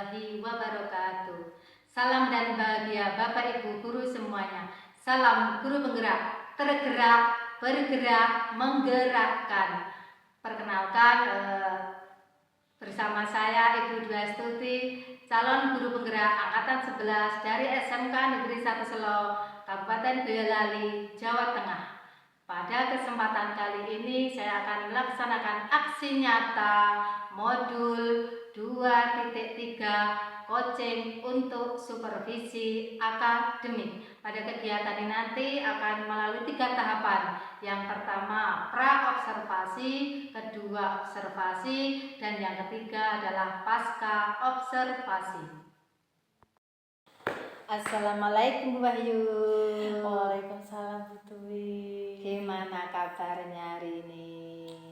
warahmatullahi wabarakatuh. Salam dan bahagia Bapak Ibu guru semuanya. Salam guru penggerak, tergerak, bergerak, menggerakkan. Perkenalkan bersama saya Ibu Dwi Astuti, calon guru penggerak angkatan 11 dari SMK Negeri 1 Selo, Kabupaten Boyolali, Jawa Tengah. Pada kesempatan kali ini saya akan melaksanakan aksi nyata modul 2.3 coaching untuk supervisi akademik. Pada kegiatan ini nanti akan melalui 3 tahapan. Yang pertama pra-observasi, kedua observasi, dan yang ketiga adalah pasca observasi. Assalamualaikum Bu Wahyu. Waalaikumsalam Bu Dwi. Gimana kabarnya hari ini?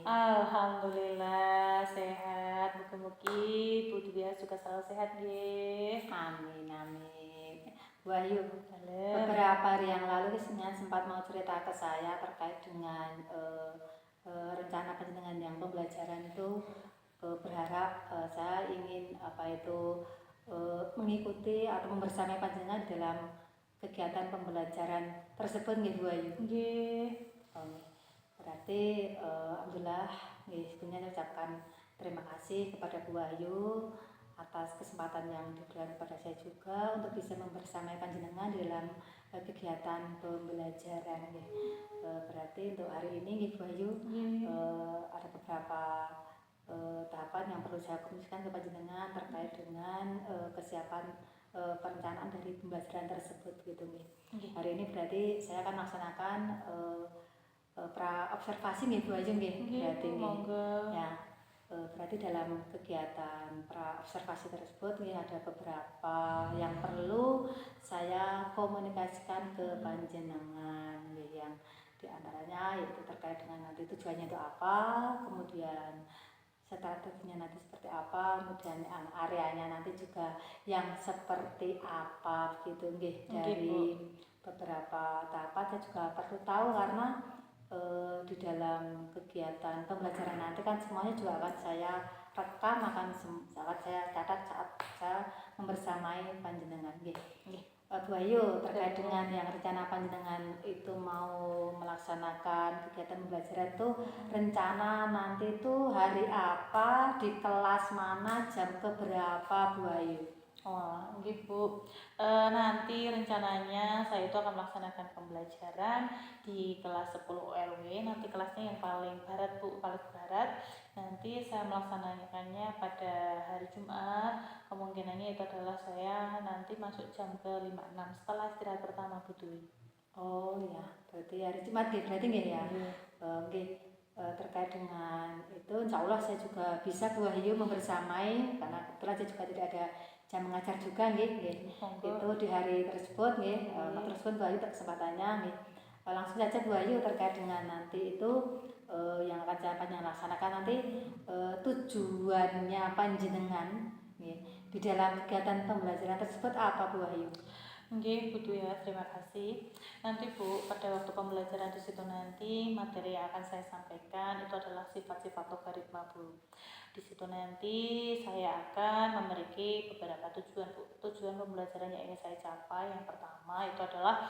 Alhamdulillah sehat. Mugi-mugi Bu Dwi juga selalu sehat nggih. Amin amin. Bu Wahyu, beberapa hari yang lalu Kesenian sempat mau cerita ke saya terkait dengan rencana penjenengan yang pembelajaran itu berharap saya ingin mengikuti atau membersamai panjenengan dalam kegiatan pembelajaran tersebut nggih Bu Ayu. Nggih. Berarti alhamdulillah nggih sebelumnya ucapkan terima kasih kepada Bu Ayu atas kesempatan yang diberikan kepada saya juga untuk bisa membersamai panjenengan dalam kegiatan pembelajaran nggih. Berarti untuk hari ini nggih Bu Ayu ada beberapa tahapan yang perlu saya komunikasikan kepada panjenengan terkait dengan kesiapan perencanaan dari pembelajaran tersebut gitu nih. Hari ini berarti saya akan melaksanakan pra observasi nih Bu Ayu nggih. Berarti ya berarti dalam kegiatan pra observasi tersebut nih ada beberapa yang perlu saya komunikasikan ke panjenengan nih, yang diantaranya yaitu terkait dengan nanti tujuannya itu apa, kemudian strateginya nanti seperti apa, kemudian areanya nanti juga yang seperti apa gitu nggih. Dari beberapa tahapan saya juga perlu tahu karena di dalam kegiatan pembelajaran nanti kan semuanya juga akan saya rekam, akan saya catat saat saya membersamai panjenengan nggih. Bu Ayu, terkait dengan yang rencana panjenengan itu mau melaksanakan kegiatan pembelajaran itu rencana nanti itu hari apa, di kelas mana, jam keberapa Bu Ayu? Oh, nggih Bu. Nanti rencananya saya itu akan melaksanakan pembelajaran di kelas 10 OLW. Nanti kelasnya yang paling barat Bu, paling barat. Nanti saya melaksanakannya pada hari Jumat. Kemungkinannya itu adalah saya nanti masuk jam ke 5.6 setelah istirahat pertama Bu Dwi. Oh ya, berarti hari Jumat nggih, berarti nggih ya. Nggih. Terkait dengan itu insya Allah saya juga bisa Bu Wahyu membersamai karena kebetulan saya juga tidak ada jam mengajar juga nggih. Itu di hari tersebut nggih. Tersebut Bu Wahyu kesempatannya nggih. Langsung saja Bu Wahyu terkait dengan nanti itu yang akan saya laksanakan nanti tujuannya panjenengan nggih di dalam kegiatan pembelajaran tersebut apa Bu Wahyu? Nggih, Bu Dwi ya, terima kasih. Nanti Bu, pada waktu pembelajaran di situ nanti materi yang akan saya sampaikan itu adalah sifat-sifat logaritma Bu. Di situ nanti saya akan memiliki beberapa tujuan Bu. Tujuan pembelajaran yang ingin saya capai yang pertama itu adalah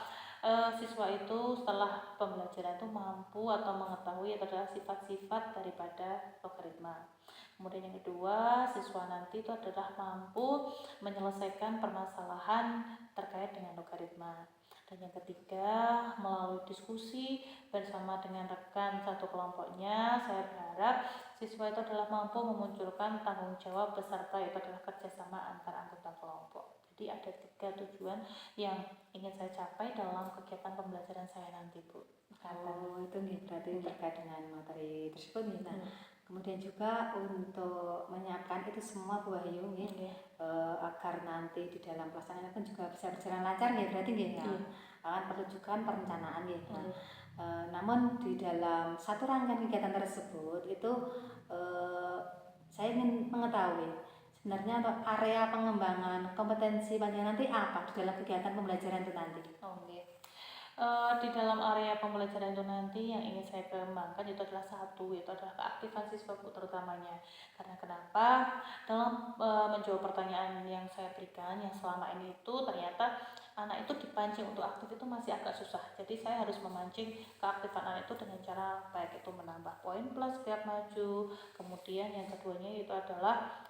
siswa itu setelah pembelajaran itu mampu atau mengetahui itu adalah sifat-sifat daripada logaritma. Kemudian yang kedua, siswa nanti itu adalah mampu menyelesaikan permasalahan terkait dengan logaritma. Dan yang ketiga, melalui diskusi bersama dengan rekan satu kelompoknya, saya berharap siswa itu adalah mampu memunculkan tanggung jawab beserta itu adalah kerjasama antar anggota kelompok. Jadi ada 3 tujuan yang ingin saya capai dalam kegiatan pembelajaran saya nanti Bu. Oh itu nih berarti terkait dengan materi tersebut nih. Nah kemudian juga untuk menyiapkan itu semua Bu Wahyu agar nanti di dalam pelaksanaan pun juga bisa berjalan lancar nih berarti nih akan perlu juga perencanaan nih. Namun di dalam satu rangkaian kegiatan tersebut itu saya ingin mengetahui sebenarnya area pengembangan kompetensi panjenengan nanti apa di dalam kegiatan pembelajaran itu nanti? Oh, okay. Di dalam area pembelajaran itu nanti yang ingin saya kembangkan itu adalah satu, yaitu adalah keaktifan siswa Bu terutamanya. Karena kenapa? Dalam menjawab pertanyaan yang saya berikan yang selama ini itu ternyata anak itu dipancing untuk aktif itu masih agak susah. Jadi saya harus memancing keaktifan anak itu dengan cara baik itu menambah poin plus setiap maju. Kemudian yang keduanya itu adalah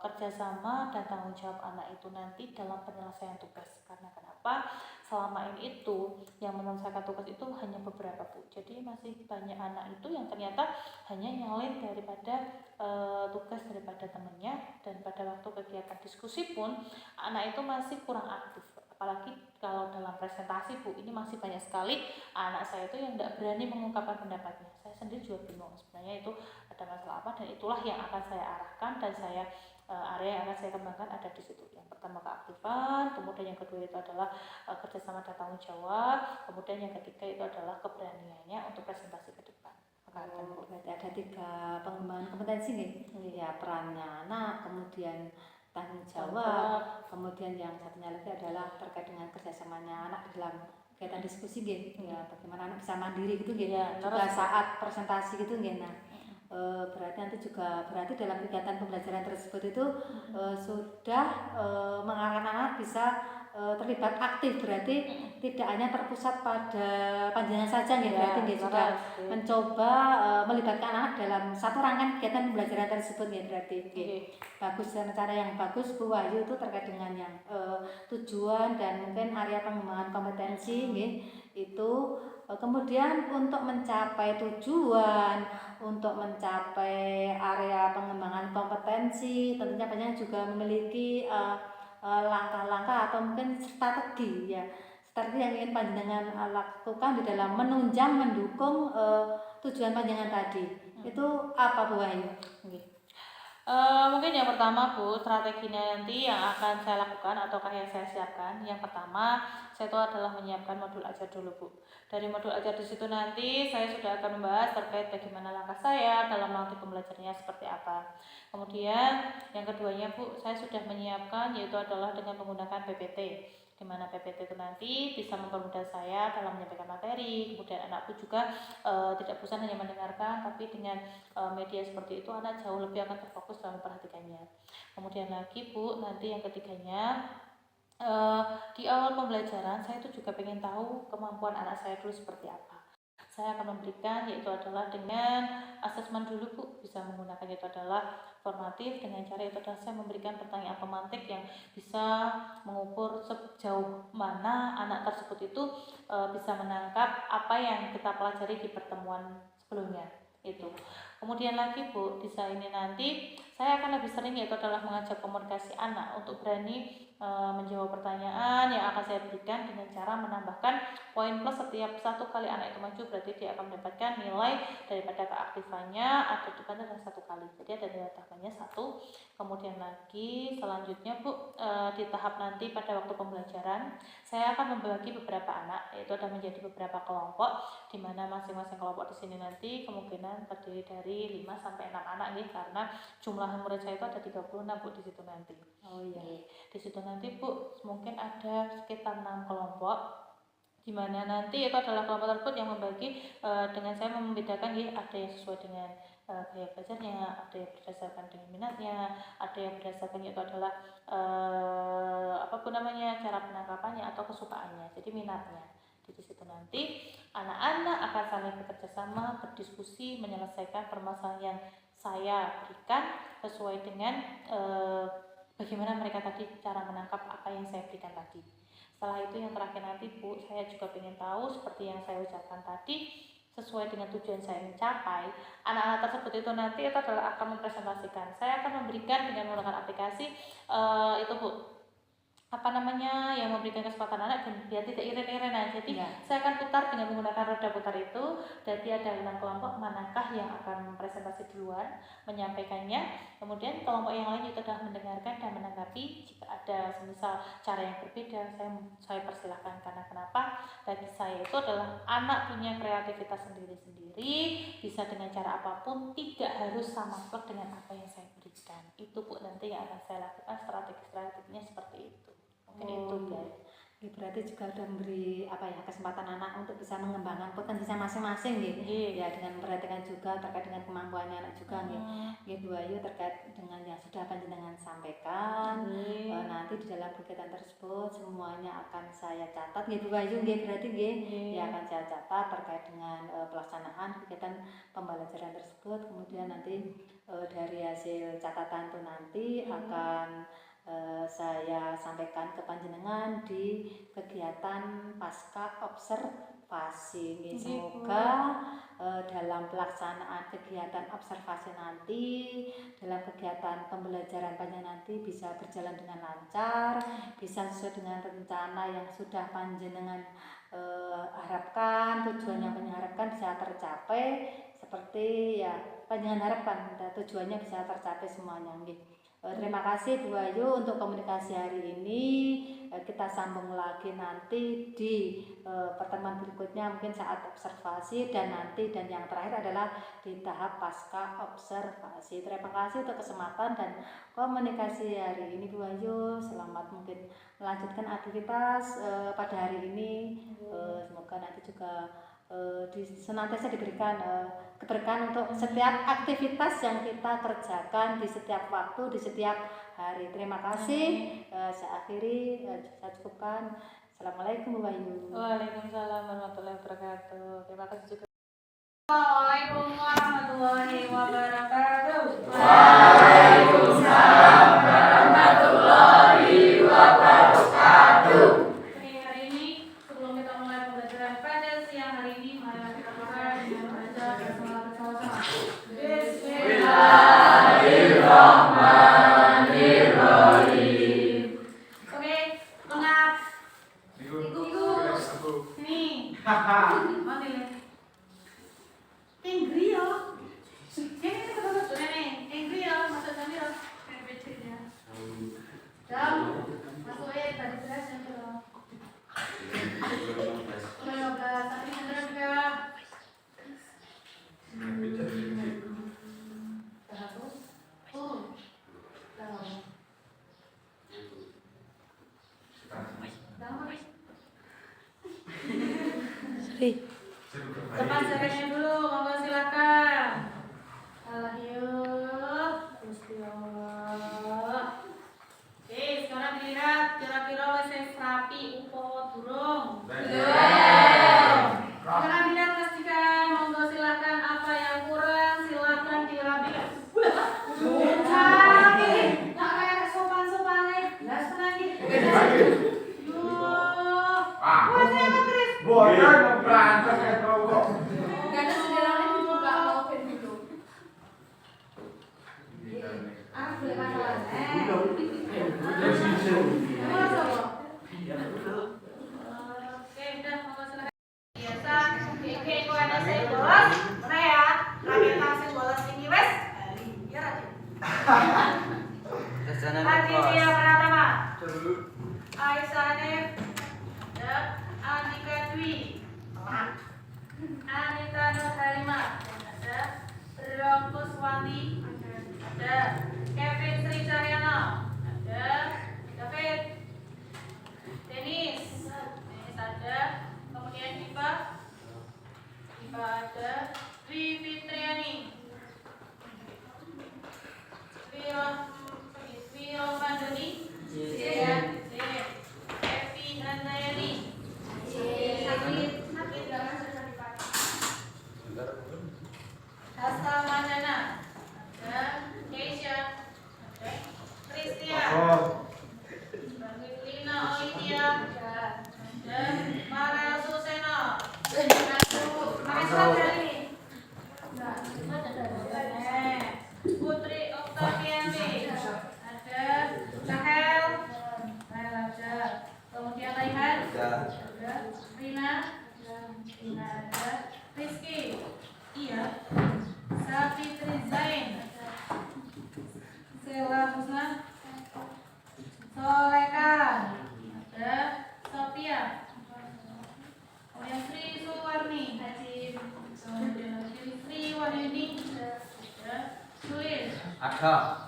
kerjasama dan tanggung jawab anak itu nanti dalam penyelesaian tugas. Karena kenapa? Selama ini itu yang menyelesaikan tugas itu hanya beberapa Bu. Jadi masih banyak anak itu yang ternyata hanya nyalin daripada tugas daripada temannya, dan pada waktu kegiatan diskusi pun anak itu masih kurang aktif. Apalagi kalau dalam presentasi Bu, ini masih banyak sekali anak saya itu yang tidak berani mengungkapkan pendapatnya. Saya sendiri juga bingung sebenarnya itu ada masalah apa, dan itulah yang akan saya arahkan dan saya area yang akan saya kembangkan ada di situ. Yang pertama keaktifan, kemudian yang kedua itu adalah kerjasama dan tanggung jawab, kemudian yang ketiga itu adalah keberaniannya untuk presentasi ke depan. Oh, berarti ada 3 pengembangan kompetensi nih. Ya, perannya anak, kemudian tanggung jawab, kemudian yang satunya lagi adalah terkait dengan kerjasamanya anak dalam kegiatan diskusi nggih. Ya, bagaimana anak bisa mandiri gitu nggih. Juga saat presentasi gitu nggih. Nah, berarti nanti juga berarti dalam kegiatan pembelajaran tersebut itu sudah mengarahkan anak bisa terlibat aktif, berarti tidak hanya terpusat pada panjenengan saja nggih, berarti nggih sudah mencoba melibatkan anak dalam satu rangkaian kegiatan pembelajaran tersebut nggih, berarti nggih. Bagus, cara yang bagus Bu Wahyu itu terkait dengan yang tujuan dan mungkin area pengembangan kompetensi nggih. Itu kemudian untuk mencapai tujuan, untuk mencapai area pengembangan kompetensi tentunya banyak juga memiliki langkah-langkah atau mungkin strategi ya, strategi yang ingin panjenengan lakukan di dalam menunjang mendukung tujuan panjenengan tadi. Itu apa Bu Wahyu? Mungkin yang pertama Bu, strateginya nanti yang akan saya lakukan ataukah yang saya siapkan. Yang pertama, saya itu adalah menyiapkan modul ajar dulu Bu. Dari modul ajar di situ nanti saya sudah akan membahas terkait bagaimana langkah saya dalam nanti pembelajarannya seperti apa. Kemudian yang keduanya Bu, saya sudah menyiapkan yaitu adalah dengan menggunakan PPT, di mana PPT itu nanti bisa mempermudah saya dalam menyampaikan materi. Kemudian anakku juga tidak bosan hanya mendengarkan, tapi dengan media seperti itu anak jauh lebih akan terfokus dalam memperhatikannya. Kemudian lagi Bu, nanti yang ketiganya di awal pembelajaran saya itu juga pengen tahu kemampuan anak saya dulu seperti apa. Saya akan memberikan yaitu adalah dengan asesmen dulu Bu, bisa menggunakan yaitu adalah formatif dengan cara itu adalah saya memberikan pertanyaan pemantik yang bisa mengukur sejauh mana anak tersebut itu bisa menangkap apa yang kita pelajari di pertemuan sebelumnya itu. Kemudian lagi Bu, di saat ini nanti saya akan lebih sering yaitu adalah mengajak komunikasi anak untuk berani menjawab pertanyaan yang akan saya berikan dengan cara menambahkan poin plus setiap satu kali anak itu maju, berarti dia akan mendapatkan nilai daripada keaktifannya atau bukan adalah 1 kali, jadi ada nilai tambahnya 1. Kemudian lagi selanjutnya Bu, di tahap nanti pada waktu pembelajaran saya akan membagi beberapa anak, yaitu ada menjadi beberapa kelompok, di mana masing-masing kelompok di sini nanti kemungkinan terdiri dari 5 sampai 6 anak nih, karena jumlah murid saya itu ada 36 Bu di situ nanti. Oh iya. Di situ nanti Bu mungkin ada sekitar 6 kelompok, di mana nanti itu adalah kelompok tersebut yang membagi dengan saya membedakan ya, ada yang sesuai dengan gaya belajarnya, ada yang berdasarkan dengan minatnya, ada yang berdasarkan itu adalah cara penangkapannya atau kesukaannya, jadi minatnya. Di situ nanti anak-anak akan saling bekerja sama, berdiskusi, menyelesaikan permasalahan yang saya berikan sesuai dengan bagaimana mereka tadi cara menangkap apa yang saya berikan tadi. Setelah itu yang terakhir nanti Bu, saya juga ingin tahu seperti yang saya ucapkan tadi, sesuai dengan tujuan saya mencapai, anak-anak tersebut itu nanti itu adalah akan mempresentasikan. Saya akan memberikan dengan menggunakan aplikasi itu Bu, yang memberikan kesempatan anak dan dia tidak iren-irenan. Jadi saya akan putar dengan menggunakan roda putar itu. Jadi ada 6 kelompok, manakah yang akan presentasi duluan, menyampaikannya. Kemudian kelompok yang lain itu adalah mendengarkan dan menanggapi. Jika ada semisal cara yang berbeda, saya persilahkan. Karena kenapa? Bagi saya itu adalah anak punya kreativitas sendiri-sendiri, bisa dengan cara apapun, tidak harus sama plek dengan apa yang saya berikan. Itu Bu nanti yang akan saya lakukan, strategi-strateginya seperti itu. Mungkin itu guys. Berarti juga sudah memberi kesempatan anak untuk bisa mengembangkan potensinya masing-masing gitu. Ya dengan memperhatikan juga terkait dengan kemampuannya anak juga nggih Bu Ayu terkait dengan yang sudah panjenengan sampaikan. Nanti di dalam kegiatan tersebut semuanya akan saya catat nggih Bu Ayu nggih berarti nggih. Ya akan saya catat terkait dengan pelaksanaan kegiatan pembelajaran tersebut. Kemudian nanti dari hasil catatan itu nanti akan saya sampaikan ke panjenengan di kegiatan pasca observasi. Semoga dalam pelaksanaan kegiatan observasi nanti, dalam kegiatan pembelajaran panjenengan nanti bisa berjalan dengan lancar, bisa sesuai dengan rencana yang sudah panjenengan harapkan, tujuan yang panjenengan harapkan bisa tercapai seperti ya panjenengan harapkan, tujuannya bisa tercapai semuanya. Terima kasih Bu Ayu untuk komunikasi hari ini. Kita sambung lagi nanti di pertemuan berikutnya mungkin saat observasi dan yang terakhir adalah di tahap pasca observasi. Terima kasih untuk kesempatan dan komunikasi hari ini Bu Ayu. Selamat mungkin melanjutkan aktivitas pada hari ini. Semoga nanti juga senantiasa diberikan keberkahan untuk setiap aktivitas yang kita kerjakan di setiap waktu, di setiap hari. Terima kasih. Saya akhiri, saya cukupkan. Assalamualaikum warahmatullahi wabarakatuh. Waalaikumsalam warahmatullahi wabarakatuh. Terima kasih juga. Assalamualaikum warahmatullahi wabarakatuh. Waalaikumsalam warahmatullahi wabarakatuh. Hari ini sebelum kita mulai pembelajaran pada siang hari ini, mari kita mulai dengan membaca bersama-sama. Bismillahirrahmanirrahim. Oke, lengkap. Sini. Mana ya? Engrio. Ini kita tuh nih. Engrio masuk tadi loh. PC-nya. Jam. Masuk tadi beres yang belum. 15. Tapi beneran juga. Lepas jaraknya dulu, monggo silakan. Allah yuk, Gusti Allah. Oke, sekarang dilihat kira-kira wis rapi upo durung? Belum. Sekarang dilihat pastikan, monggo silakan apa yang kurang silakan dirapikan. Canggih, nggak kayak sopan-sopannya. Jelas lagi. Bodoh berantem ya kok. Gak ada sederhana dibuka mau pen dulu. Boleh masalah. Oke, udah monggo silakan. Biasa, oke kok ada saya bolos. Mana ya? Rakyat langsung bolos ini wes. Ya Rajin. Rajin dia Pratama. Aisyah Hanif. Andika Dwi, Anita Nur Halimah, ada Rom Kuswanti, ada Kevin Sri Cahyono, ada David, Denis ada, kemudian Diva ada, Dwi Fitriani, Dwi Romandoni, Evi Handayani. Hasta Mandana, ada Keisha, ada Kristia, Lina Olivia, ada Marel Suseno, Putri Oktavianti, ada Sahel, kemudian Laihan, ada Rina ada Rizky, iya, Safitri Zain, Sela Husna, Soleka, ada Sophia, kemudian Sri Suwarni, kemudian Sri Wahyuni, ada Sulis, Ada.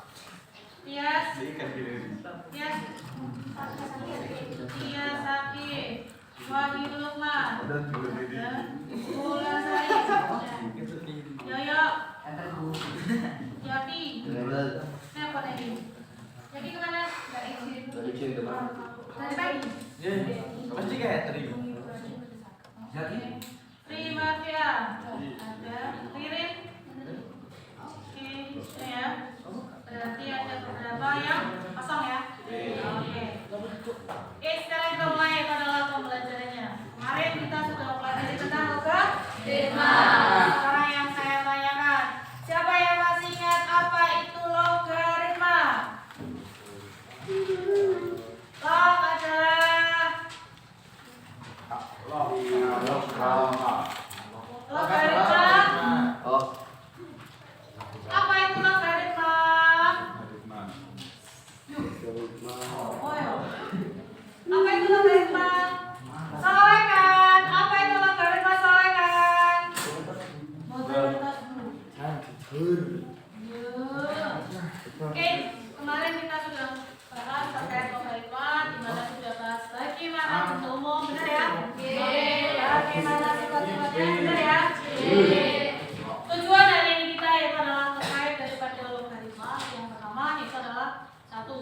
Tias, Ya. Tia Saki, Wahyu Lukman, Bulan Sari, Yoyo, Yati. Ini apa tadi? Yati kemana? Gak izin. Dari pagi. Pasti kayak teri. Terima kasih. Ada Ririn. Oke, ya. Berarti ada beberapa yang kosong ya. Oke. Oke, sekarang kita mulai pada pembelajarannya. Kemarin kita sudah pelajari tentang logaritma. Sekarang yang saya tanyakan, siapa yang masih ingat apa itu logaritma? Log adalah logaritma. Apa itu logaritma? Oh ya. Apa itu logaritma? Sampaikan. Apa itu logaritma? Sampaikan. Modalitas dulu. Oke, kemarin kita sudah bahas terkait logaritma, di mana sudah bahas bagaimana bentuk umum, benar ya? Bagaimana sifat-sifatnya, benar ya? Tujuan hari ini kita yaitu adalah terkait daripada logaritma. Yang pertama itu adalah satu,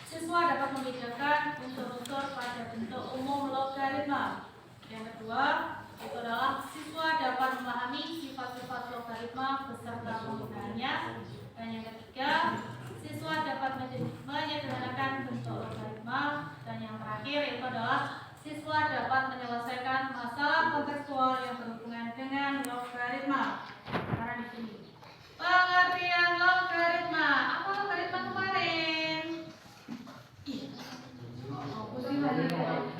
siswa dapat membedakan unsur-unsur pada bentuk umum logaritma. Yang kedua itu adalah siswa dapat memahami sifat-sifat logaritma beserta penggunaannya. Dan yang ketiga, siswa dapat menyederhanakan bentuk logaritma. Dan yang terakhir itu adalah siswa dapat menyelesaikan masalah kontekstual yang berhubungan dengan logaritma. Karena di sini pengertian logaritma. Apa logaritma kemarin?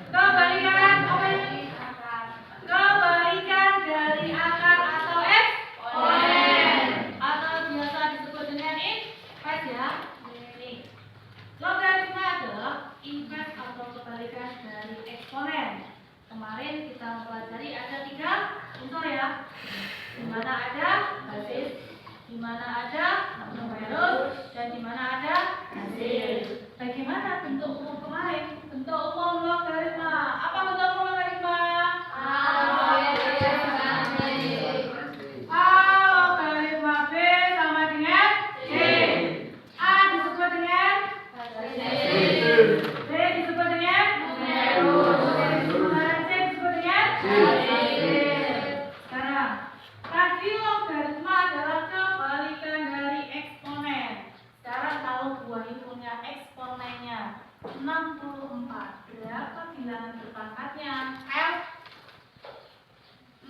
Kebalikan apa ini? Kebalikan dari akar atau eksponen, atau biasa disebut dengan inverse ya. Logaritma adalah inverse atau kebalikan dari eksponen. Kemarin kita mempelajari ada 3 unsur ya, di mana ada basis, di mana ada numerus, dan di mana ada hasil. Bagaimana bentuk umum kemarin? Bentuk umum logaritma. Apa bentuk umum logaritma? A logaritma B sama dengan C. A disebut dengan B disebut dengan numerus, C disebut dengan hasil. Sekarang, tadi logaritma adalah kebalikan dari eksponen. Sekarang kalau buah ini punya eksponennya 64, berapa bilangan berpangkatnya? F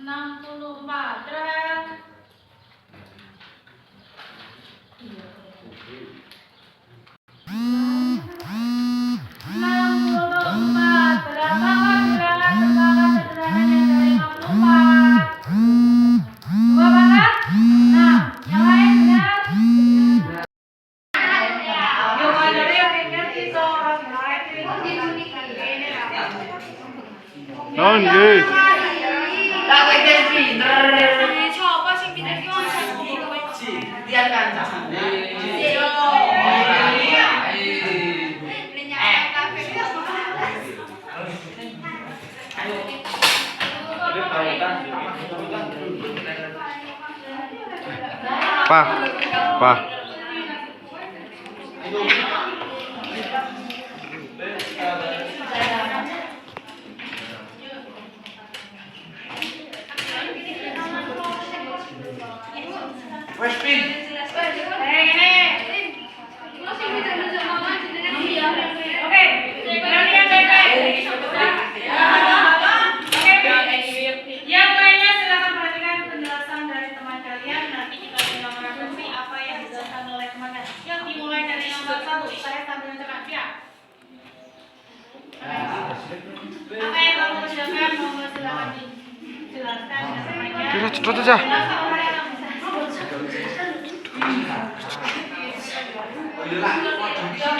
64. Terus iya. 64. Berapa bilangan berpangkat sederhananya dari 64? 2 pangkat? 6. Yang lain benar? Yuk, ada yang ingat itu orang lain Coba sih kita Dia kan Pak. Wes pin. Oke, perhatikan baik-baik. Yang lainnya silakan perhatikan penjelasan dari teman kalian. Nanti kita tinggal mereferensi apa yang dijelaskan oleh teman. Yang dimulai dari nomor 1, saya sambil mencerah ya. Apa yang kamu kerjakan, mau silakan dijelaskan dengan temannya. Kita cepet aja.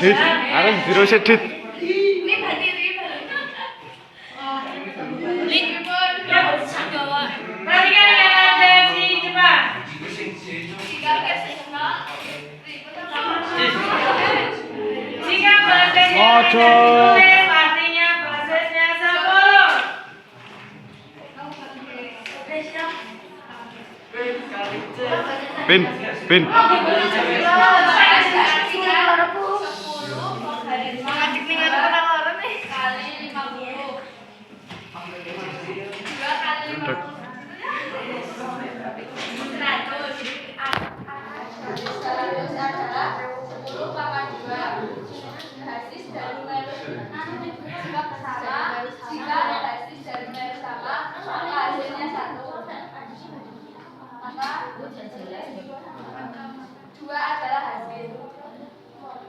Dit, arep biro sedit. ini berarti Perhatikan yang ada di Jepang. Ojo. Artinya basisnya 10. Pin, pin.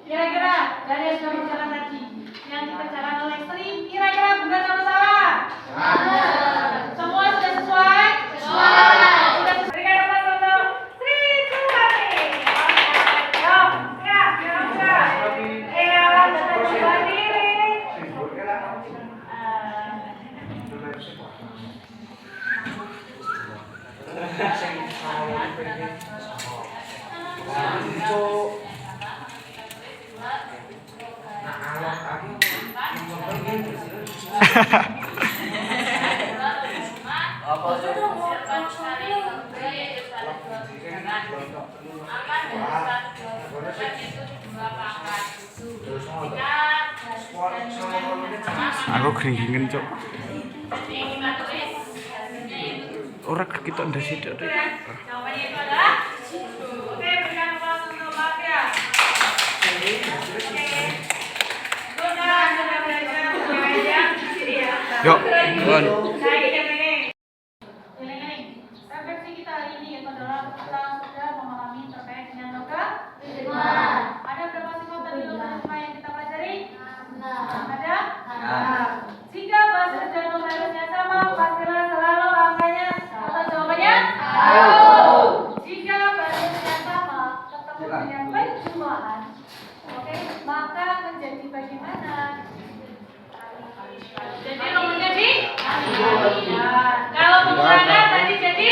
Kira-kira dari yang sudah berjalan tadi, yang dikerjakan oleh Sri, kira-kira benar atau salah? Semua sudah sesuai? Sudah berikan aplaus untuk Sri Suwati. Yuk, siap. Eyalah, datang kembali. Aku geringingan, Cok. Ora kita ndak sithik. Jawabannya itu adalah oke, berikan aplaus untuk Bapia. Sudah belajar mengajar di sini ya. Yuk, Bon. Refleksi kita hari ini itu adalah kita sudah memahami terkait dengan logam. Ada berapa sifat dari logam yang kita pelajari? Ada? Jika basis dan numerusnya sama, pastilah selalu angkanya atau jawabannya? Jika basisnya sama, ketemu dengan penjumlahan, oke, maka menjadi bagaimana? Jadi nomornya di? Kalau pengurangan tadi jadi?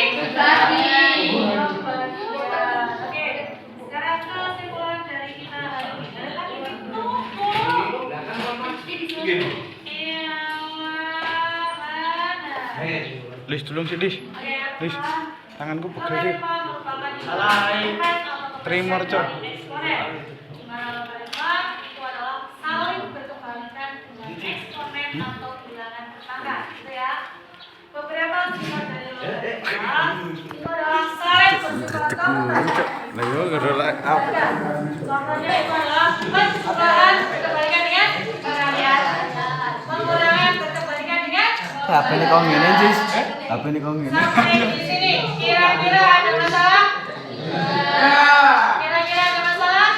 Oke, sekarang kesimpulan dari kita hari ini. Lis, tolong sih, Lis. Lis, tanganku pegel sih. Salah. Tremor, Cok. Itu adalah saling berkebalikan dengan eksponen atau bilangan tetangga, gitu ya. Beberapa sifat dari logam itu adalah saling berkebalikan. Lah yo gerolak apa? Contohnya itu adalah penjumlahan berkebalikan dengan peralihan, pengurangan berkebalikan dengan Apa nih kau ngene, Jis? Apa nih kau ngene? sampai di sini. Kira-kira ada masalah? Kira-kira ada masalah?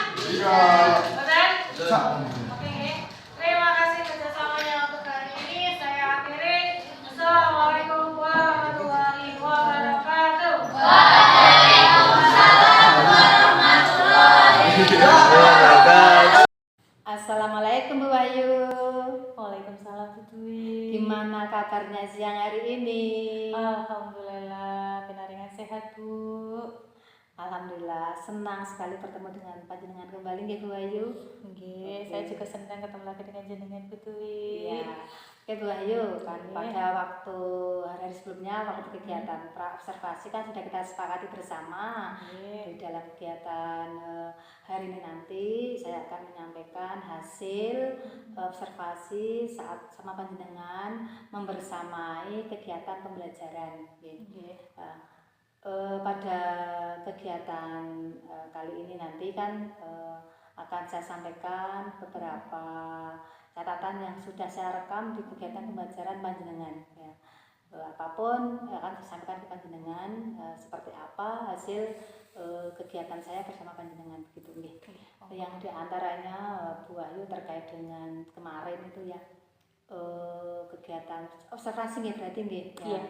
Betul? Oke. Terima kasih kerjasamanya untuk hari ini. Saya akhiri. Assalamualaikum warahmatullahi wabarakatuh. Assalamualaikum Bu Wahyu. Waalaikumsalam Bu Dwi. Gimana kabarnya siang hari ini? Alhamdulillah, pinaringan sehat Bu. Alhamdulillah, senang sekali bertemu dengan panjenengan kembali nggih Bu Wahyu. Nggih, Oke. saya juga senang ketemu lagi dengan jenengan Bu Dwi. Iya. Oke Bu Wahyu, kan pada waktu hari sebelumnya waktu kegiatan pra observasi kan sudah kita sepakati bersama. Di Nggih. dalam kegiatan hari ini nanti saya akan menyampaikan hasil observasi saat sama panjenengan membersamai kegiatan pembelajaran. Nggih. Pada kegiatan kali ini nanti kan akan saya sampaikan beberapa catatan yang sudah saya rekam di kegiatan pembelajaran panjenengan. Ya. Apapun akan saya sampaikan ke panjenengan seperti apa hasil kegiatan saya bersama panjenengan begitu nggih. Yang diantaranya Bu Wahyu terkait dengan kemarin itu ya kegiatan observasi nggih berarti nggih. Iya.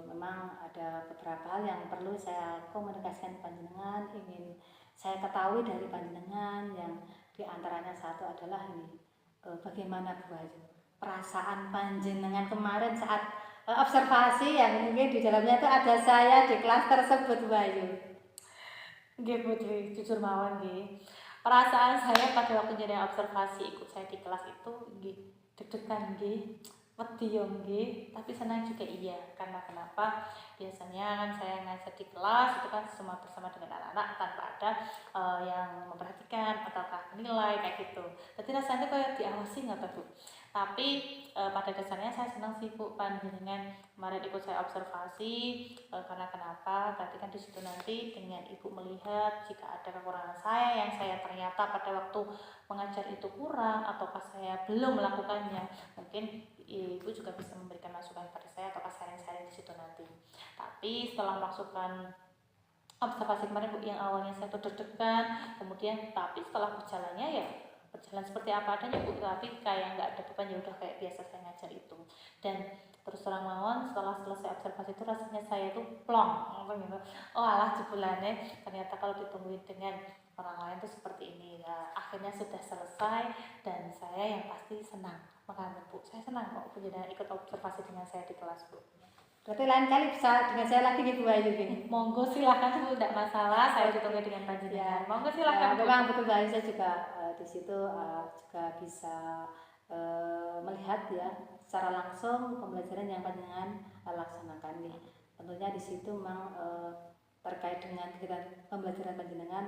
Memang ada beberapa hal yang perlu saya komunikasikan ke panjenengan, ingin saya ketahui dari panjenengan, yang diantaranya satu adalah ini bagaimana Bu Wahyu perasaan panjenengan kemarin saat observasi yang mungkin di dalamnya itu ada saya di kelas tersebut Bu Wahyu. Nggih Bu Dwi, jujur mawon nggih. Perasaan saya pada waktu jadi observasi ikut saya di kelas itu nggih deg-degan nggih, wedi yo nggih, tapi senang juga iya. Karena kenapa? Biasanya kan saya ngajar di kelas itu kan semua bersama dengan anak-anak tanpa ada yang memperhatikan ataukah menilai kayak gitu. Jadi rasanya kayak diawasi nggak tahu Bu. Tapi pada dasarnya saya senang sih Bu panjenengan kemarin ikut saya observasi karena kenapa? Berarti kan di situ nanti dengan Ibu melihat jika ada kekurangan saya yang saya ternyata pada waktu mengajar itu kurang ataukah saya belum melakukannya, mungkin Ibu juga bisa memberikan masukan pada saya ataukah sharing-sharing di situ nanti. Tapi setelah melakukan observasi kemarin Bu, yang awalnya saya tuh deg-degan, kemudian tapi setelah berjalannya ya berjalan seperti apa adanya Bu, tapi kayak nggak ada beban, ya udah kayak biasa saya ngajar itu. Dan terus terang mawon setelah selesai observasi itu rasanya saya tuh plong gitu. Oh alah jebulannya ternyata kalau ditungguin dengan orang lain tuh seperti ini ya. Akhirnya sudah selesai dan saya yang pasti senang. Makanya Bu, saya senang kok jadi ikut observasi dengan saya di kelas Bu. Berarti lain kali bisa dengan saya lagi nih Bu Ayu gini. Monggo silahkan Bu, tidak masalah, saya ditunggu dengan panjenengan. Monggo silahkan Bu. Memang betul Bu Ayu, saya juga di situ juga bisa melihat ya secara langsung pembelajaran yang panjenengan laksanakan nih. Tentunya di situ memang terkait dengan kegiatan pembelajaran panjenengan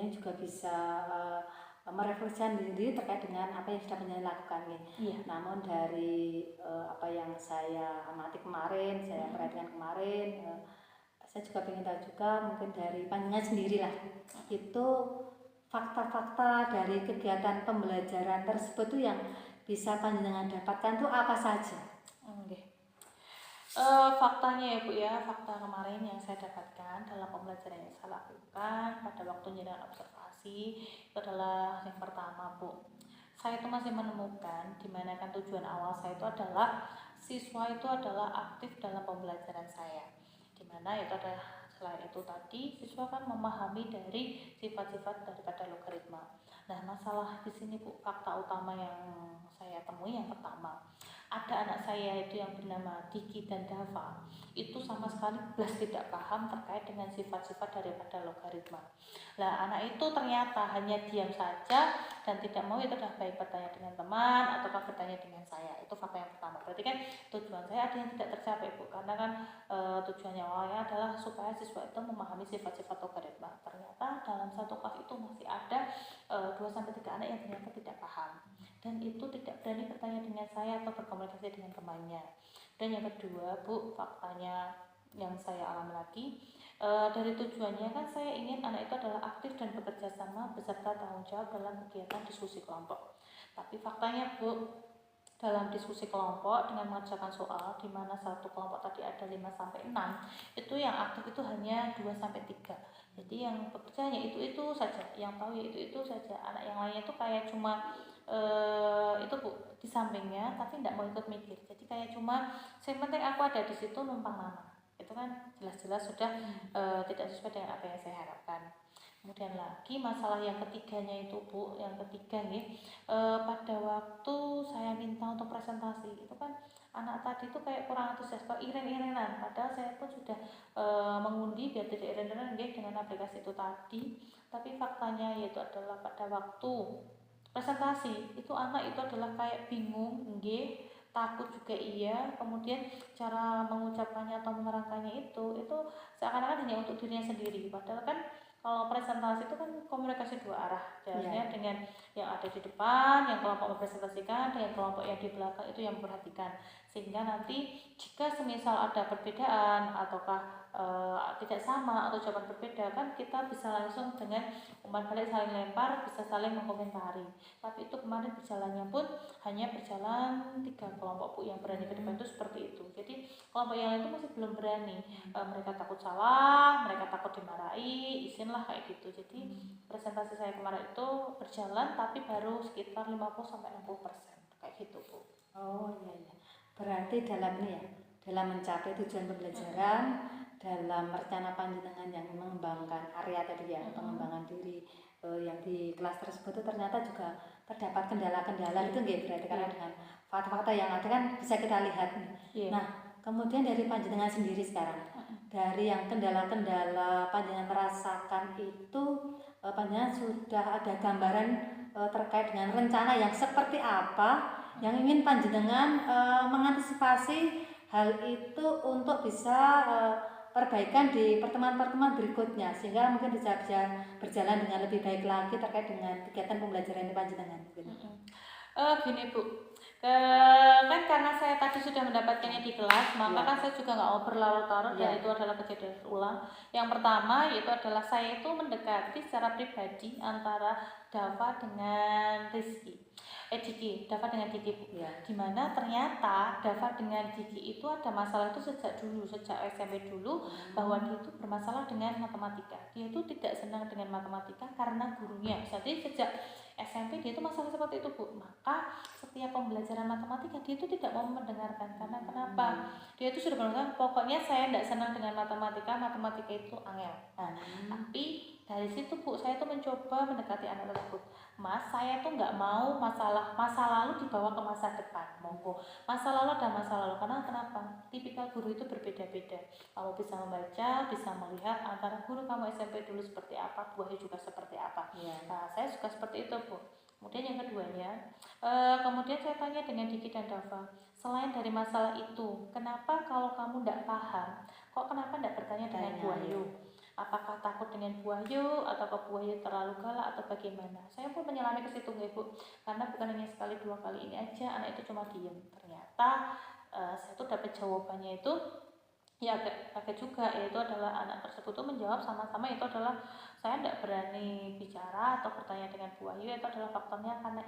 juga bisa merefleksikan diri terkait dengan apa yang sudah panjenengan lakukan nih. Iya. Namun dari apa yang saya amati kemarin, saya perhatikan kemarin, saya juga ingin tahu juga mungkin dari panjenengan sendiri lah, itu fakta-fakta dari kegiatan pembelajaran tersebut tuh yang bisa panjenengan dapatkan tuh apa saja? Faktanya ya Bu ya, fakta kemarin yang saya dapatkan dalam pembelajaran yang saya lakukan pada waktu dengan observasi itu adalah yang pertama Bu, saya itu masih menemukan dimana kan tujuan awal saya itu adalah siswa itu adalah aktif dalam pembelajaran saya, dimana itu adalah selain itu tadi siswa kan memahami dari sifat-sifat daripada logaritma. Nah masalah di sini Bu, fakta utama yang saya temui yang pertama, ada anak saya itu yang bernama Diki dan Dava, itu sama sekali belas tidak paham terkait dengan sifat-sifat daripada logaritma. Lah anak itu ternyata hanya diam saja dan tidak mau itu dah baik bertanya dengan teman ataukah bertanya dengan saya. Itu fakta yang pertama. Berarti kan tujuan saya ada yang tidak tercapai Bu, karena kan tujuannya awalnya adalah supaya siswa itu memahami sifat-sifat logaritma. Ternyata dalam satu kelas itu masih ada 2-3 anak yang ternyata tidak paham dan itu tidak berani bertanya dengan saya atau berkomunikasi dengan temannya. Dan yang kedua Bu, faktanya yang saya alami lagi, dari tujuannya kan saya ingin anak itu adalah aktif dan bekerja sama beserta tanggung jawab dalam kegiatan diskusi kelompok. Tapi faktanya Bu, dalam diskusi kelompok dengan mengerjakan soal di mana satu kelompok tadi ada 5-6, itu yang aktif itu hanya 2-3. Jadi yang bekerjanya itu saja, yang tahu ya itu saja. Anak yang lainnya itu kayak cuma itu Bu di sampingnya tapi tidak mau ikut mikir. Jadi kayak cuma yang penting aku ada di situ numpang nama. Itu kan jelas-jelas sudah tidak sesuai dengan apa yang saya harapkan. Kemudian lagi masalah yang ketiganya itu Bu, yang ketiga nih, pada waktu saya minta untuk presentasi itu kan anak tadi itu kayak kurang antusias, kok iren-irenan, padahal saya pun sudah mengundi biar tidak iren-irenan dengan aplikasi itu tadi. Tapi faktanya yaitu adalah pada waktu presentasi itu anak itu adalah kayak bingung, takut juga iya, kemudian cara mengucapkannya atau menerangkannya itu seakan-akan hanya untuk dirinya sendiri, padahal kan kalau presentasi itu kan komunikasi dua arah, jalannya dengan yang ada di depan, yang kelompok mempresentasikan, dengan kelompok yang di belakang itu yang memperhatikan, sehingga nanti jika semisal ada perbedaan ataukah tidak sama atau jawaban berbeda kan kita bisa langsung dengan umpan balik saling lempar, bisa saling mengkomentari. Tapi itu kemarin berjalannya pun hanya berjalan 3 kelompok Bu yang berani ke depan itu seperti itu. Jadi kelompok yang lain itu masih belum berani, mereka takut salah, mereka takut dimarahi, izin lah kayak gitu. Jadi presentasi saya kemarin itu berjalan tapi baru sekitar 50-60% kayak gitu Bu. Oh iya. Berarti dalam ini ya, dalam mencapai tujuan pembelajaran, dalam rencana panjenengan yang mengembangkan area tadi ya, pengembangan diri yang di kelas tersebut itu ternyata juga terdapat kendala-kendala itu nggih, berarti karena dengan fakta-fakta yang ada kan bisa kita lihat nih. Nah, kemudian dari panjenengan sendiri sekarang, dari yang kendala-kendala panjenengan merasakan itu panjenengan sudah ada gambaran terkait dengan rencana yang seperti apa yang ingin panjenengan mengantisipasi hal itu untuk bisa perbaikan di pertemuan-pertemuan berikutnya sehingga mungkin bisa berjalan dengan lebih baik lagi terkait dengan kegiatan pembelajaran di panjenengan. Gini Bu, kan karena saya tadi sudah mendapatkannya di kelas, maka kan saya juga nggak mau berlarut-larut dan itu adalah kejadian berulang. Yang pertama yaitu adalah saya itu mendekati secara pribadi antara Dava dengan Dava dengan Diki Bu. Dimana ternyata Dava dengan Diki itu ada masalah itu sejak SMP dulu, bahwa dia itu bermasalah dengan matematika. Dia itu tidak senang dengan matematika karena gurunya. Jadi sejak SMP dia itu masalah seperti itu Bu. Maka setiap pembelajaran matematika dia itu tidak mau mendengarkan. Karena kenapa? Dia itu sudah mengatakan pokoknya saya tidak senang dengan matematika itu angel. Tapi dari situ Bu, saya tuh mencoba mendekati anak tersebut. Mas, saya tuh nggak mau masa lalu dibawa ke masa depan. Monggo. Masa lalu ada masa lalu. Karena kenapa? Tipikal guru itu berbeda-beda. Kamu bisa membaca, bisa melihat antara guru kamu SMP dulu seperti apa, buahnya juga seperti apa. Nah, saya suka seperti itu Bu. Kemudian yang keduanya, kemudian saya tanya dengan Diki dan Dava, selain dari masalah itu, kenapa kalau kamu tidak paham, kenapa tidak bertanya dengan Bu Wahyu? Apakah takut dengan Bu Wahyu atau Bu Wahyu terlalu galak atau bagaimana? Saya pun menyelami ke situ Bu, karena bukan hanya sekali dua kali ini aja anak itu cuma diem. Ternyata saya tuh dapat jawabannya itu ya agak juga, yaitu adalah anak tersebut tuh menjawab sama-sama itu adalah saya tidak berani bicara atau bertanya dengan Bu Wahyu, itu adalah faktornya karena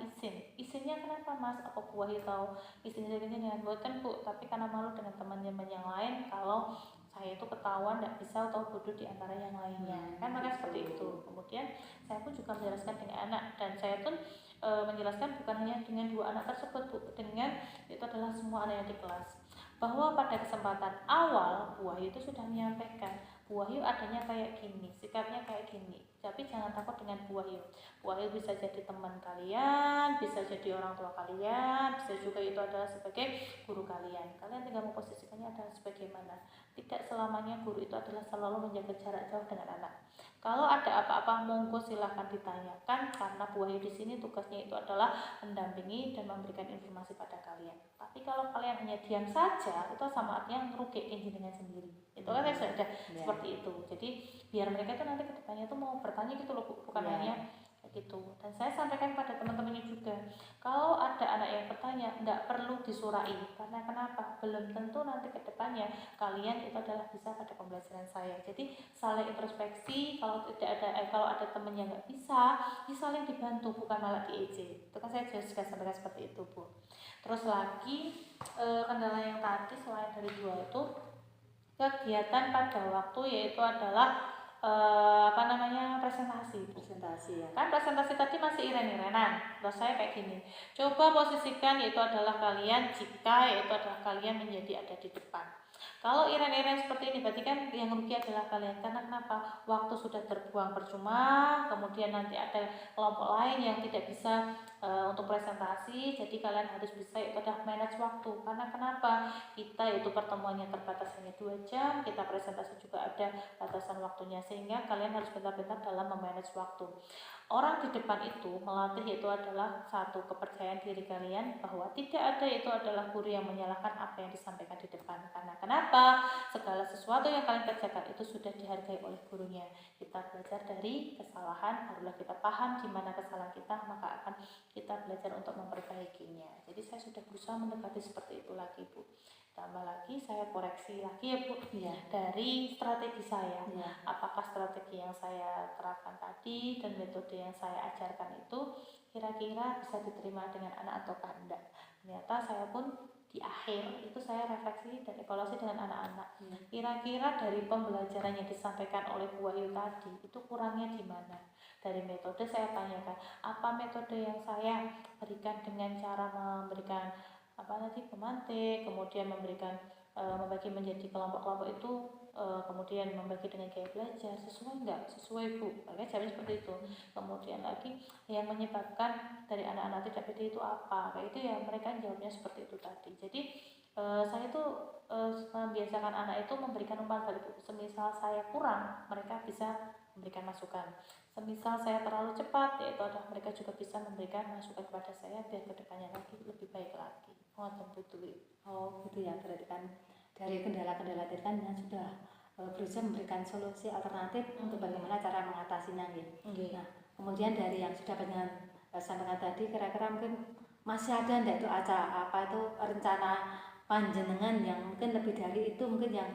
izinnya kenapa Mas? Apa Bu Wahyu tahu izinnya dengan buatan Bu, tapi karena malu dengan teman-teman yang lain kalau saya itu ketahuan tidak bisa atau bodoh di antara yang lainnya, kan maka seperti itu. Kemudian saya pun juga menjelaskan dengan anak, dan saya pun menjelaskan bukan hanya dengan dua anak tersebut Bu, dengan itu adalah semua anak yang di kelas, bahwa pada kesempatan awal Bu Wahyu itu sudah menyampaikan Bu Wahyu adanya kayak gini, sikapnya kayak gini, tapi jangan takut dengan Bu Wahyu. Bu Wahyu bisa jadi teman kalian, bisa jadi orang tua kalian, bisa juga itu adalah sebagai guru kalian. Kalian tinggal memposisikannya adalah sebagaimana. Tidak selamanya guru itu adalah selalu menjaga jarak jauh dengan anak. Kalau ada apa-apa monggo silahkan ditanyakan, karena Bu Wahyu di sini tugasnya itu adalah mendampingi dan memberikan informasi pada kalian. Tapi kalau kalian hanya diam saja, itu sama artinya ngerugiin jenengan sendiri. Itu kan saya sudah seperti itu. Jadi biar mereka itu nanti kedepannya itu mau bertanya gitu loh, bukan hanya gitu. Dan saya sampaikan pada teman-temannya juga, kalau ada anak yang bertanya tidak perlu disurai, karena kenapa? Belum tentu nanti kedepannya kalian itu adalah bisa pada pembelajaran saya. Jadi saling introspeksi, kalau ada teman yang nggak bisa, saling dibantu, bukan malah diejek. Itu kan saya juga sampaikan seperti itu Bu. Terus lagi kendala yang tadi selain dari dua itu, kegiatan pada waktu yaitu adalah presentasi ya. Kan presentasi tadi masih iren-irenan. Terus saya kayak gini, coba posisikan yaitu adalah kalian jika yaitu adalah kalian menjadi ada di depan. Kalau iren-iren seperti ini berarti kan yang rugi adalah kalian, karena kenapa? Waktu sudah terbuang percuma, kemudian nanti ada kelompok lain yang tidak bisa untuk presentasi, jadi kalian harus bisa itu adalah manage waktu. Karena kenapa? Kita itu pertemuannya terbatas hanya 2 jam, kita presentasi juga ada batasan waktunya, sehingga kalian harus benar-benar dalam memanage waktu. Orang di depan itu melatih itu adalah satu kepercayaan diri kalian, bahwa tidak ada itu adalah guru yang menyalahkan apa yang disampaikan di depan. Karena kenapa? Segala sesuatu yang kalian kerjakan itu sudah dihargai oleh gurunya. Kita belajar dari kesalahan, barulah kita paham di mana kesalahan kita, maka akan kita belajar untuk memperbaikinya. Jadi saya sudah berusaha mendekati seperti itu lagi Bu. Tambah lagi saya koreksi lagi ya Bu, dari strategi saya. Apakah strategi yang saya terapkan tadi dan metode yang saya ajarkan itu kira-kira bisa diterima dengan anak atau tidak? Ternyata saya pun di akhir itu saya refleksi dan evaluasi dengan anak-anak. Kira-kira dari pembelajaran yang disampaikan oleh Bu Wahyu tadi itu kurangnya di mana? Dari metode saya tanyakan, apa metode yang saya berikan dengan cara memberikan pemantik, kemudian memberikan membagi menjadi kelompok-kelompok itu, kemudian membagi dengan gaya belajar sesuai enggak? Sesuai Bu, makanya jawabnya seperti itu. Kemudian lagi yang menyebabkan dari anak-anak tidak pede itu apa? Kayak itu ya, mereka jawabnya seperti itu tadi. Jadi saya itu membiasakan anak itu memberikan umpan balik. Semisal saya kurang, mereka bisa memberikan masukan. Semisal saya terlalu cepat, yaitu adalah mereka juga bisa memberikan masukan kepada saya biar kedepannya lagi lebih baik lagi. Ngoten Putri. Oh gitu ya, berarti kan dari kendala-kendala tadi kan yang sudah berusaha memberikan solusi alternatif untuk bagaimana cara mengatasinya gitu. Nggih. Nah, kemudian dari yang sudah panjenengan sampaikan tadi, kira-kira mungkin masih ada enggak itu acara apa itu rencana panjenengan yang mungkin lebih dari itu, mungkin yang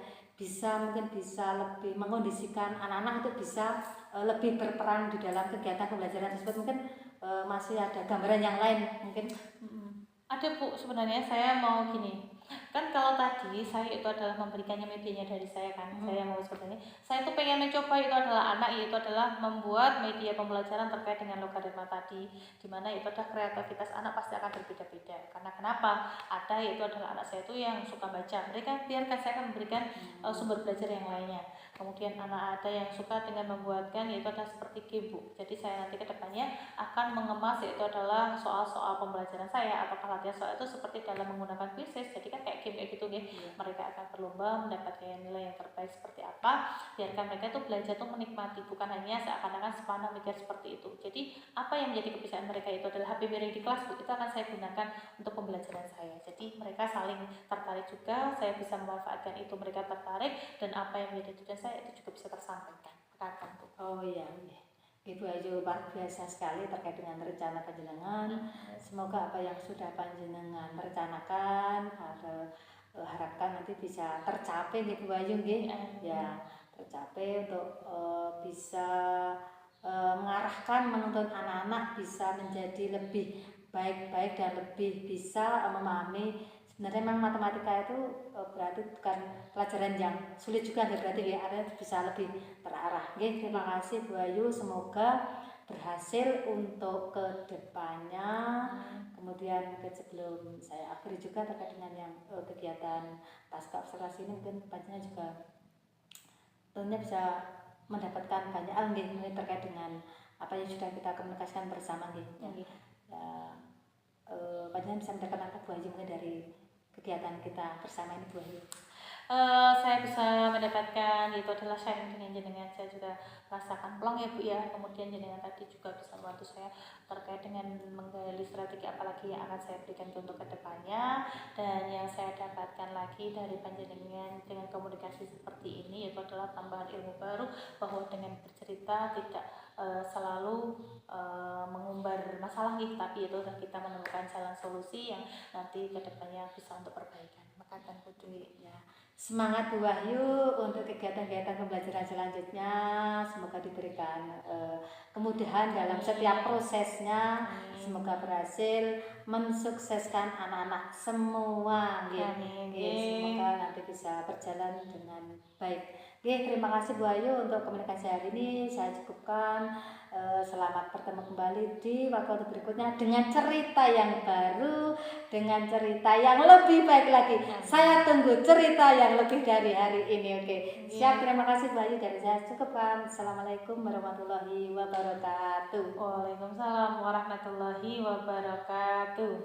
mungkin bisa lebih mengkondisikan anak-anak untuk bisa lebih berperan di dalam kegiatan pembelajaran tersebut, mungkin masih ada gambaran yang lain mungkin. Ada Bu, sebenarnya saya mau gini. Kan kalau tadi saya itu adalah memberikannya medianya dari saya kan, saya mau seperti ini. Saya tuh pengen mencoba itu adalah anak, yaitu adalah membuat media pembelajaran terkait dengan logaritma tadi, dimana itu adalah kreativitas anak pasti akan berbeda-beda. Karena kenapa? Ada yaitu adalah anak saya itu yang suka baca, mereka biarkan saya akan memberikan sumber belajar yang lainnya. Kemudian anak ada yang suka dengan membuatkan yaitu adalah seperti game Bu. Jadi saya nanti kedepannya akan mengemas yaitu adalah soal-soal pembelajaran saya atau latihan soal itu seperti dalam menggunakan quizzes. Jadi kan kayak game kayak gitu ya. Mereka akan berlomba mendapatkan nilai yang terbaik seperti apa. Biarkan mereka itu belajar tuh menikmati, bukan hanya seakan-akan sepana mikir seperti itu. Jadi apa yang menjadi kebiasaan mereka itu adalah HP miring di kelas Bu, itu akan saya gunakan untuk pembelajaran saya. Jadi mereka saling tertarik juga, saya bisa memanfaatkan itu, mereka tertarik, dan apa yang menjadi tujuan saya itu juga bisa tersampaikan. Akan Bu. Oh iya, iya. Ibu Ayu luar biasa sekali terkait dengan rencana panjenengan. Semoga apa yang sudah panjenengan merencanakan harapkan nanti bisa tercapai Ibu Ayu nggih. Ya, tercapai untuk bisa mengarahkan menuntun anak-anak bisa menjadi lebih baik-baik dan lebih bisa memahami. Sebenarnya memang matematika itu berarti bukan pelajaran yang sulit juga, berarti ya, ada bisa lebih terarah. Oke, terima kasih Bu Ayu, semoga berhasil untuk kedepannya. Kemudian sebelum saya akhiri juga terkait dengan yang kegiatan pasca observasi ini, mungkin panjenengan juga tentunya bisa mendapatkan banyak hal terkait dengan apa yang sudah kita komunikasikan bersama gitu. Ya, panjenengan bisa mendapatkan apa Bu Ayu mungkin dari kegiatan kita bersama ini Bu Ayu? Saya bisa mendapatkan itu adalah sharing dengan jenengan, saya juga merasakan plong ya Bu ya. Kemudian jenengan tadi juga bisa membantu saya terkait dengan menggali strategi apalagi yang akan saya berikan untuk kedepannya. Dan yang saya dapatkan lagi dari panjenengan dengan komunikasi seperti ini yaitu adalah tambahan ilmu baru, bahwa dengan bercerita tidak selalu mengumbar masalah nih, tapi itu kita menemukan jalan solusi yang nanti kedepannya bisa untuk perbaikan. Makatan Putri ya. Semangat Bu Wahyu untuk kegiatan-kegiatan pembelajaran selanjutnya, semoga diberikan kemudahan dalam setiap prosesnya. Semoga berhasil mensukseskan anak-anak semua. Semoga nanti bisa berjalan dengan baik. Terima kasih Bu Ayu untuk komunikasi hari ini. Saya cukupkan. Selamat bertemu kembali di waktu berikutnya dengan cerita yang baru, dengan cerita yang lebih baik lagi. Saya tunggu cerita yang lebih dari hari ini. Oke. Siap, terima kasih Bu Ayu, dari saya cukupkan. Assalamualaikum warahmatullahi wabarakatuh. Waalaikumsalam warahmatullahi wabarakatuh.